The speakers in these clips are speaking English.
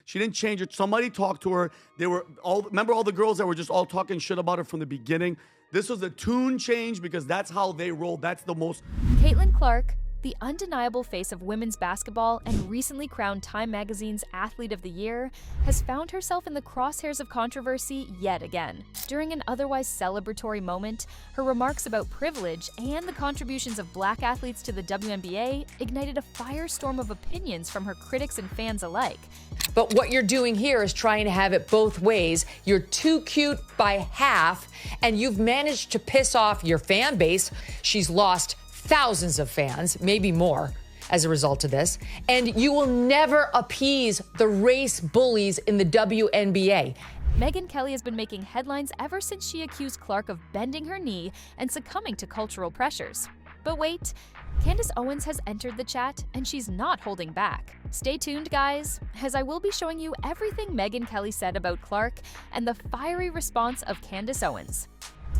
She didn't change it. Somebody talked to her. Remember all the girls that were just all talking shit about her from the beginning? This was a tune change because that's how they roll. That's the most. Caitlin Clark, the undeniable face of women's basketball and recently crowned Time Magazine's Athlete of the Year, has found herself in the crosshairs of controversy yet again. During an otherwise celebratory moment, her remarks about privilege and the contributions of black athletes to the WNBA ignited a firestorm of opinions from her critics and fans alike. But what you're doing here is trying to have it both ways. You're too cute by half, and you've managed to piss off your fan base. She's lost thousands of fans, maybe more, as a result of this. And you will never appease the race bullies in the WNBA. Megyn Kelly has been making headlines ever since she accused Clark of bending her knee and succumbing to cultural pressures. But wait, Candace Owens has entered the chat, and she's not holding back. Stay tuned, guys, as I will be showing you everything Megyn Kelly said about Clark and the fiery response of Candace Owens.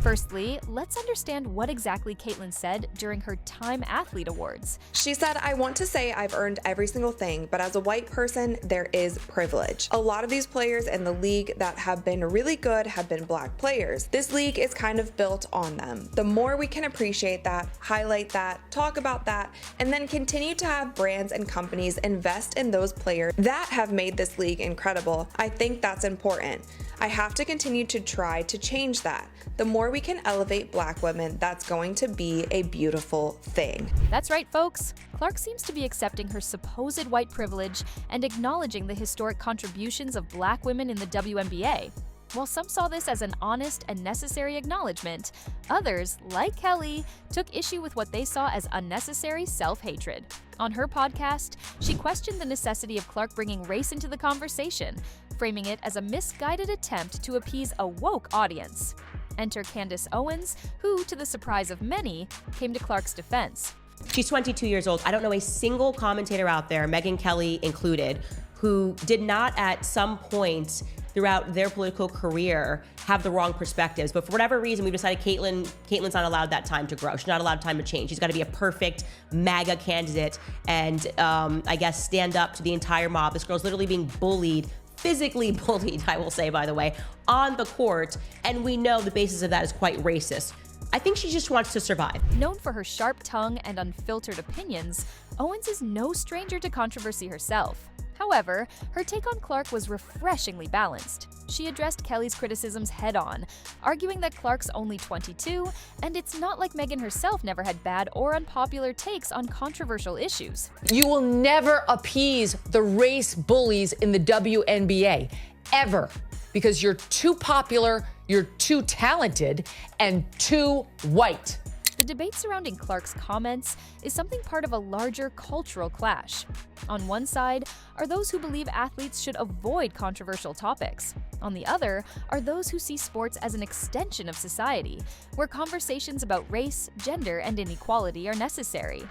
Firstly, let's understand what exactly Caitlin said during her Time Athlete Awards. She said, "I want to say I've earned every single thing, but as a white person, there is privilege. A lot of these players in the league that have been really good have been black players. This league is kind of built on them. The more we can appreciate that, highlight that, talk about that, and then continue to have brands and companies invest in those players that have made this league incredible, I think that's important. I have to continue to try to change that. The more we can elevate black women, that's going to be a beautiful thing." That's right, folks. Clark seems to be accepting her supposed white privilege and acknowledging the historic contributions of black women in the WNBA. While some saw this as an honest and necessary acknowledgement, others, like Kelly, took issue with what they saw as unnecessary self-hatred. On her podcast, she questioned the necessity of Clark bringing race into the conversation, framing it as a misguided attempt to appease a woke audience. Enter Candance Owens, who, to the surprise of many, came to Clark's defense. She's 22 years old. I don't know a single commentator out there, Megyn Kelly included, who did not at some point throughout their political career have the wrong perspectives. But for whatever reason, we've decided Caitlyn's not allowed that time to grow. She's not allowed time to change. She's got to be a perfect MAGA candidate and I guess stand up to the entire mob. This girl's literally being bullied, physically bullied, I will say, by the way, on the court. And we know the basis of that is quite racist. I think she just wants to survive. Known for her sharp tongue and unfiltered opinions, Owens is no stranger to controversy herself. However, her take on Clark was refreshingly balanced. She addressed Kelly's criticisms head-on, arguing that Clark's only 22, and it's not like Megyn herself never had bad or unpopular takes on controversial issues. You will never appease the race bullies in the WNBA, ever, because you're too popular, you're too talented, and too white. The debate surrounding Clark's comments is something part of a larger cultural clash. On one side are those who believe athletes should avoid controversial topics. On the other are those who see sports as an extension of society, where conversations about race, gender, and inequality are necessary.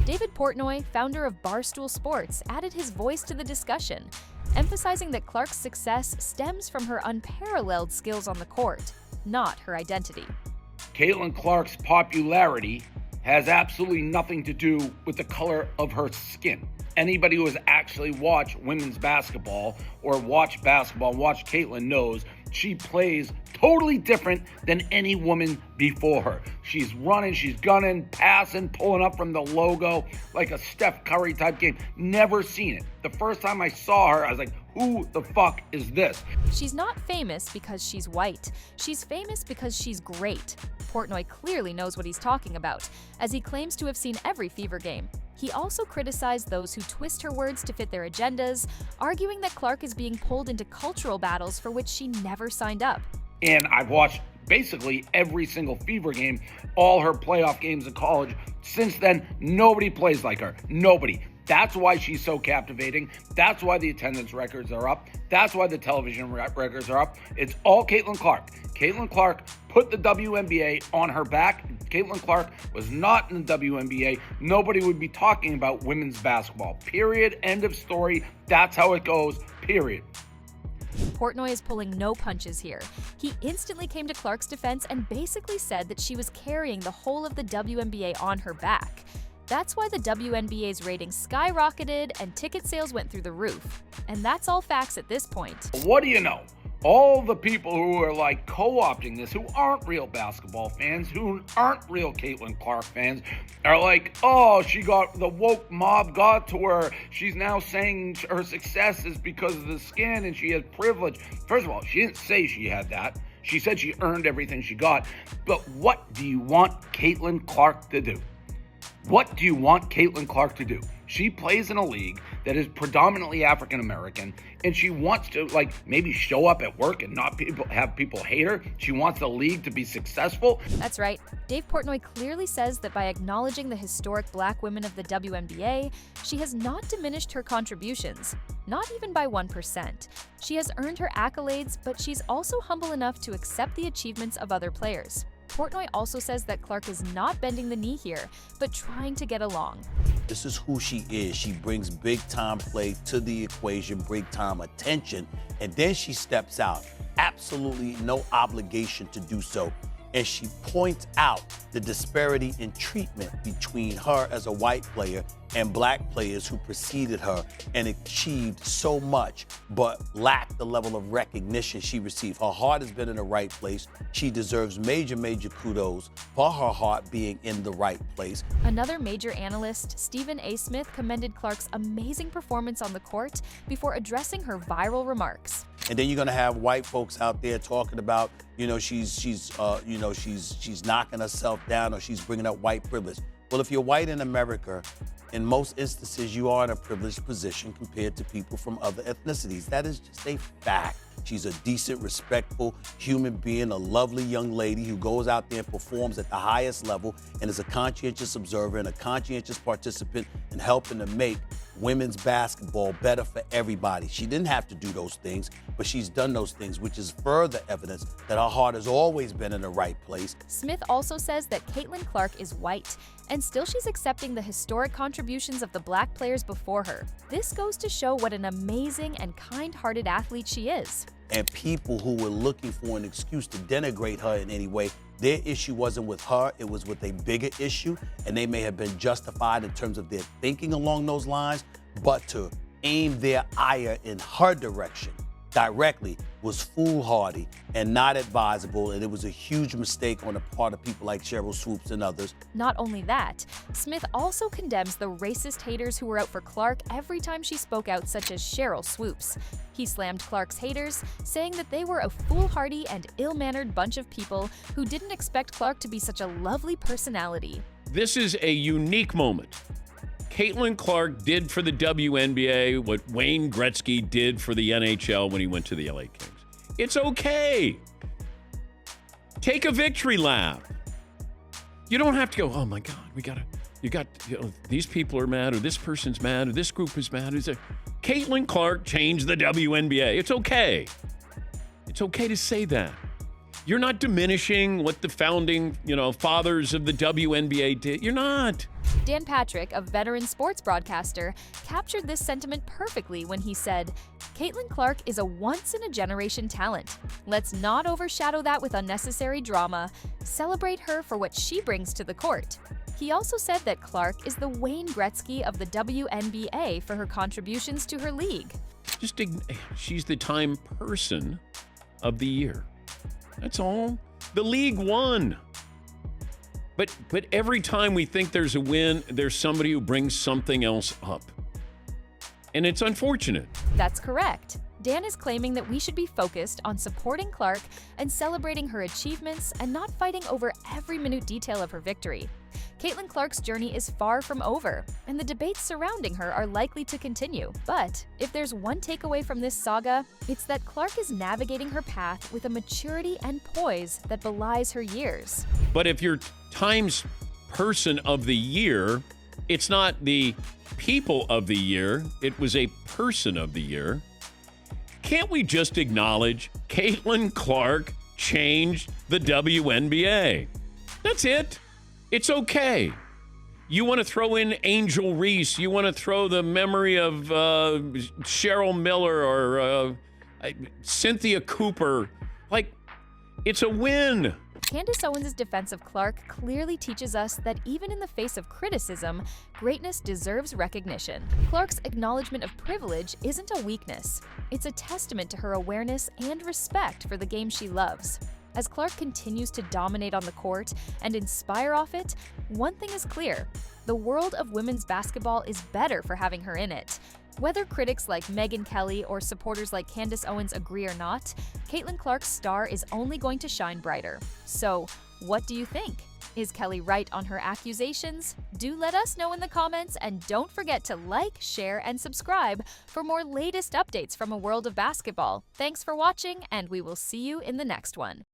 David Portnoy, founder of Barstool Sports, added his voice to the discussion, emphasizing that Clark's success stems from her unparalleled skills on the court, not her identity. Caitlin Clark's popularity has absolutely nothing to do with the color of her skin. Anybody who has actually watched women's basketball or watched Caitlin knows she plays totally different than any woman before her. She's running, she's gunning, passing, pulling up from the logo like a Steph Curry type game. Never seen it. The first time I saw her, I was like, who the fuck is this? She's not famous because she's white. She's famous because she's great. Portnoy clearly knows what he's talking about, as he claims to have seen every Fever game. He also criticized those who twist her words to fit their agendas, arguing that Clark is being pulled into cultural battles for which she never signed up. And I've watched basically every single Fever game, all her playoff games in college. Since then, nobody plays like her. Nobody. That's why she's so captivating. That's why the attendance records are up. That's why the television records are up. It's all Caitlin Clark. Caitlin Clark put the WNBA on her back. Caitlin Clark was not in the WNBA. Nobody would be talking about women's basketball. Period. End of story. That's how it goes. Period. Portnoy is pulling no punches here. He instantly came to Clark's defense and basically said that she was carrying the whole of the WNBA on her back. That's why the WNBA's ratings skyrocketed and ticket sales went through the roof. And that's all facts at this point. What do you know? All the people who are like co-opting this, who aren't real basketball fans, who aren't real Caitlin Clark fans, are like, oh, the woke mob got to her. She's now saying her success is because of the skin and she has privilege. First of all, she didn't say she had that. She said she earned everything she got. But what do you want Caitlin Clark to do? What do you want Caitlin Clark to do? She plays in a league that is predominantly African American, and she wants to maybe show up at work and not have people hate her. She wants the league to be successful. That's right. Dave Portnoy clearly says that by acknowledging the historic black women of the WNBA, she has not diminished her contributions, not even by 1%. She has earned her accolades, but she's also humble enough to accept the achievements of other players. Portnoy also says that Clark is not bending the knee here, but trying to get along. This is who she is. She brings big-time play to the equation, big-time attention, and then she steps out. Absolutely no obligation to do so. And she points out the disparity in treatment between her as a white player and black players who preceded her and achieved so much, but lacked the level of recognition she received. Her heart has been in the right place. She deserves major, major kudos for her heart being in the right place. Another major analyst, Stephen A. Smith, commended Clark's amazing performance on the court before addressing her viral remarks. And then you're gonna have white folks out there talking about, she's knocking herself down or she's bringing up white privilege. Well, if you're white in America, in most instances, you are in a privileged position compared to people from other ethnicities. That is just a fact. She's a decent, respectful human being, a lovely young lady who goes out there and performs at the highest level and is a conscientious observer and a conscientious participant in helping to make women's basketball better for everybody. She didn't have to do those things, but she's done those things, which is further evidence that her heart has always been in the right place. Smith also says that Caitlin Clark is white, and still she's accepting the historic contributions of the black players before her. This goes to show what an amazing and kind-hearted athlete she is. And people who were looking for an excuse to denigrate her in any way, their issue wasn't with her, it was with a bigger issue, and they may have been justified in terms of their thinking along those lines, but to aim their ire in her direction directly was foolhardy and not advisable, and it was a huge mistake on the part of people like Cheryl Swoops and others. Not only that, Smith also condemns the racist haters who were out for Clark every time she spoke out, such as Cheryl Swoops. He slammed Clark's haters, saying that they were a foolhardy and ill-mannered bunch of people who didn't expect Clark to be such a lovely personality. This is a unique moment. Caitlin Clark did for the WNBA what Wayne Gretzky did for the NHL when he went to the LA Kings. It's okay. Take a victory lap. You don't have to go, oh my God, these people are mad, or this person's mad, or this group is mad. Caitlin Clark changed the WNBA. It's okay. It's okay to say that. You're not diminishing what the founding, fathers of the WNBA did. You're not. Dan Patrick, a veteran sports broadcaster, captured this sentiment perfectly when he said, Caitlin Clark is a once-in-a-generation talent. Let's not overshadow that with unnecessary drama. Celebrate her for what she brings to the court. He also said that Clark is the Wayne Gretzky of the WNBA for her contributions to her league. She's the Time Person of the Year. That's all. The league won. But every time we think there's a win, there's somebody who brings something else up. And it's unfortunate. That's correct. Dan is claiming that we should be focused on supporting Clark and celebrating her achievements and not fighting over every minute detail of her victory. Caitlin Clark's journey is far from over, and the debates surrounding her are likely to continue. But if there's one takeaway from this saga, it's that Clark is navigating her path with a maturity and poise that belies her years. But if you're Times Person of the Year, it's not the People of the Year, it was a Person of the Year. Can't we just acknowledge Caitlin Clark changed the WNBA? That's it. It's okay. You want to throw in Angel Reese, you want to throw the memory of Cheryl Miller or Cynthia Cooper. It's a win. Candace Owens' defense of Clark clearly teaches us that even in the face of criticism, greatness deserves recognition. Clark's acknowledgement of privilege isn't a weakness. It's a testament to her awareness and respect for the game she loves. As Clark continues to dominate on the court and inspire off it, one thing is clear: the world of women's basketball is better for having her in it. Whether critics like Megyn Kelly or supporters like Candace Owens agree or not, Caitlin Clark's star is only going to shine brighter. So, what do you think? Is Kelly right on her accusations? Do let us know in the comments, and don't forget to like, share, and subscribe for more latest updates from a world of basketball. Thanks for watching, and we will see you in the next one.